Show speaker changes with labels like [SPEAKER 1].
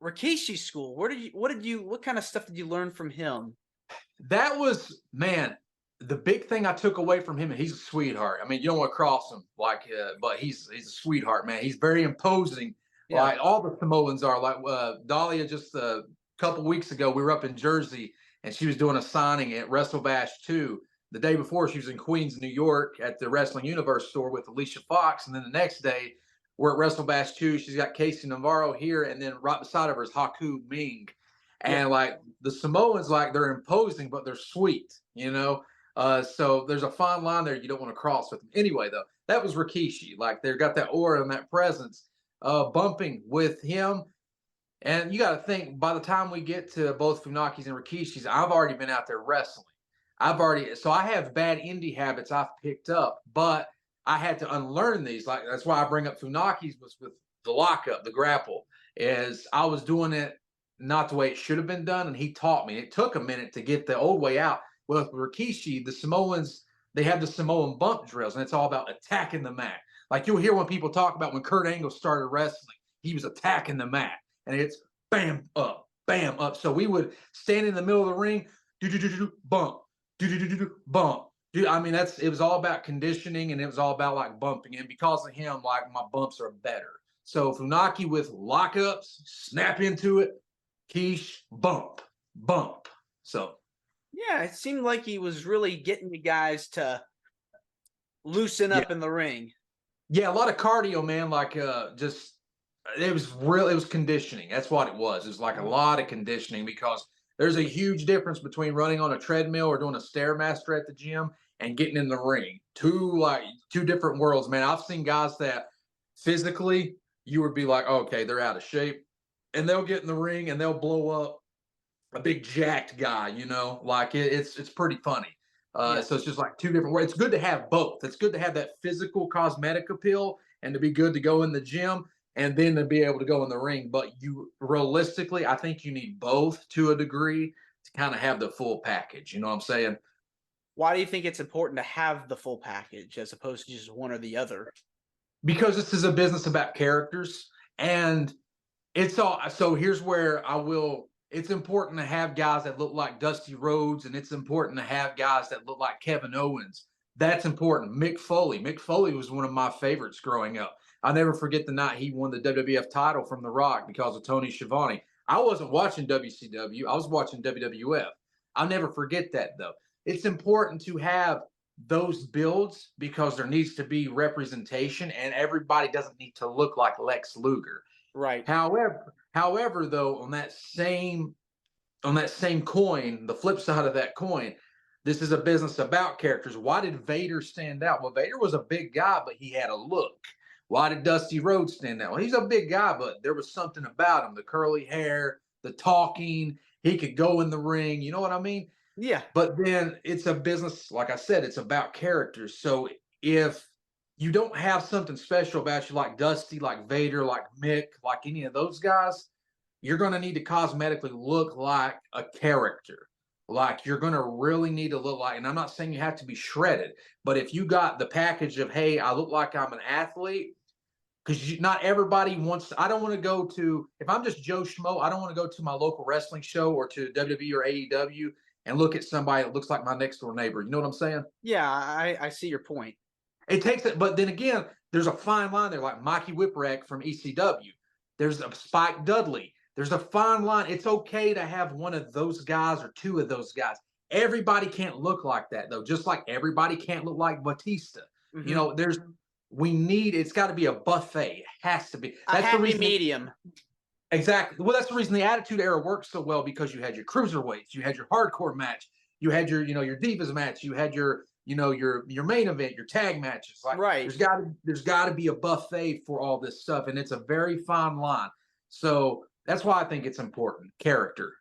[SPEAKER 1] Rikishi's school. What kind of stuff did you learn from him?
[SPEAKER 2] That was, man, the big thing I took away from him, and he's a sweetheart. I mean, you don't want to cross him, but he's a sweetheart, man. He's very imposing,
[SPEAKER 1] Yeah.
[SPEAKER 2] like all the Samoans are. Like Dahlia, just a couple weeks ago, we were up in Jersey, and she was doing a signing at WrestleBash 2. The day before, she was in Queens, New York, at the Wrestling Universe store with Alicia Fox, and then the next day, we're at WrestleBash 2. She's got Casey Navarro here, and then right beside of her is Haku Ming.
[SPEAKER 1] Yeah.
[SPEAKER 2] And like the Samoans, like they're imposing, but they're sweet, you know. So there's a fine line there you don't want to cross with them. Anyway, though, that was Rikishi. Like they've got that aura and that presence. Bumping with him, and you got to think by the time we get to both Funakis and Rikishis, I've already been out there wrestling. So I have bad indie habits I've picked up, but I had to unlearn these. Like that's why I bring up Funakis was with the lockup, the grapple, is I was doing it not the way it should have been done, and he taught me. It took a minute to get the old way out. Well, with Rikishi, the Samoans, they have the Samoan bump drills, and it's all about attacking the mat. Like you'll hear when people talk about when Kurt Angle started wrestling, he was attacking the mat, and it's bam up, bam up. So we would stand in the middle of the ring, do do do do bump, do do do do bump. Dude, I mean, it was all about conditioning, and it was all about like bumping. And because of him, like my bumps are better. So Funaki with lockups, snap into it, quiche, bump, bump. So
[SPEAKER 1] Yeah, it seemed like he was really getting you guys to loosen
[SPEAKER 2] yeah,
[SPEAKER 1] up in the ring.
[SPEAKER 2] yeah, a lot of cardio, man. Like just it was real. It was conditioning. That's what it was. It was like a lot of conditioning because there's a huge difference between running on a treadmill or doing a stairmaster at the gym and getting in the ring. Two different worlds, man. I've seen guys that physically you would be like, oh, okay, they're out of shape, and they'll get in the ring and they'll blow up a big jacked guy, you know, like it's pretty funny.
[SPEAKER 1] Yeah.
[SPEAKER 2] So it's just like two different worlds. It's good to have both. It's good to have that physical cosmetic appeal and to be good to go in the gym and then to be able to go in the ring. But you realistically, I think you need both to a degree to kind of have the full package. You know what I'm saying?
[SPEAKER 1] Why do you think it's important to have the full package as opposed to just one or the other?
[SPEAKER 2] Because this is a business about characters, and it's all. So here's where I will. It's important to have guys that look like Dusty Rhodes, and it's important to have guys that look like Kevin Owens. That's important. Mick Foley. Mick Foley was one of my favorites growing up. I'll never forget the night he won the WWF title from The Rock because of Tony Schiavone. I wasn't watching WCW. I was watching WWF. I'll never forget that, though. It's important to have those builds because there needs to be representation, and everybody doesn't need to look like Lex Luger.
[SPEAKER 1] Right.
[SPEAKER 2] However, though, on that same coin, the flip side of that coin, this is a business about characters. Why did Vader stand out? Well, Vader was a big guy, but he had a look. Why did Dusty Rhodes stand out? Well, he's a big guy, but there was something about him, the curly hair, the talking. He could go in the ring. You know what I mean?
[SPEAKER 1] Yeah.
[SPEAKER 2] But then it's a business, like I said, it's about characters. So if you don't have something special about you like Dusty, like Vader, like Mick, like any of those guys, you're going to need to cosmetically look like a character. Like you're going to really need to look like, and I'm not saying you have to be shredded, but if you got the package of, hey, I look like I'm an athlete, because not everybody wants. I don't want to go to if I'm just Joe Schmo. I don't want to go to my local wrestling show or to WWE or AEW and look at somebody that looks like my next door neighbor. You know what I'm saying?
[SPEAKER 1] Yeah, I see your point.
[SPEAKER 2] It takes it, but then again, there's a fine line there, like Mikey Whipwreck from ECW. There's a Spike Dudley. There's a fine line. It's okay to have one of those guys or two of those guys. Everybody can't look like that, though. Just like everybody can't look like Batista. You
[SPEAKER 1] Mhm.
[SPEAKER 2] know, it's got to be a buffet. It has to be.
[SPEAKER 1] A
[SPEAKER 2] That's the
[SPEAKER 1] happy
[SPEAKER 2] reason.
[SPEAKER 1] medium.
[SPEAKER 2] Exactly. Well, that's the reason the Attitude Era worked so well because you had your cruiserweights, you had your hardcore match, you had your divas match, you had your main event, your tag matches. Like
[SPEAKER 1] Right.
[SPEAKER 2] there's got to be a buffet for all this stuff, and it's a very fine line. So that's why I think it's important. Character.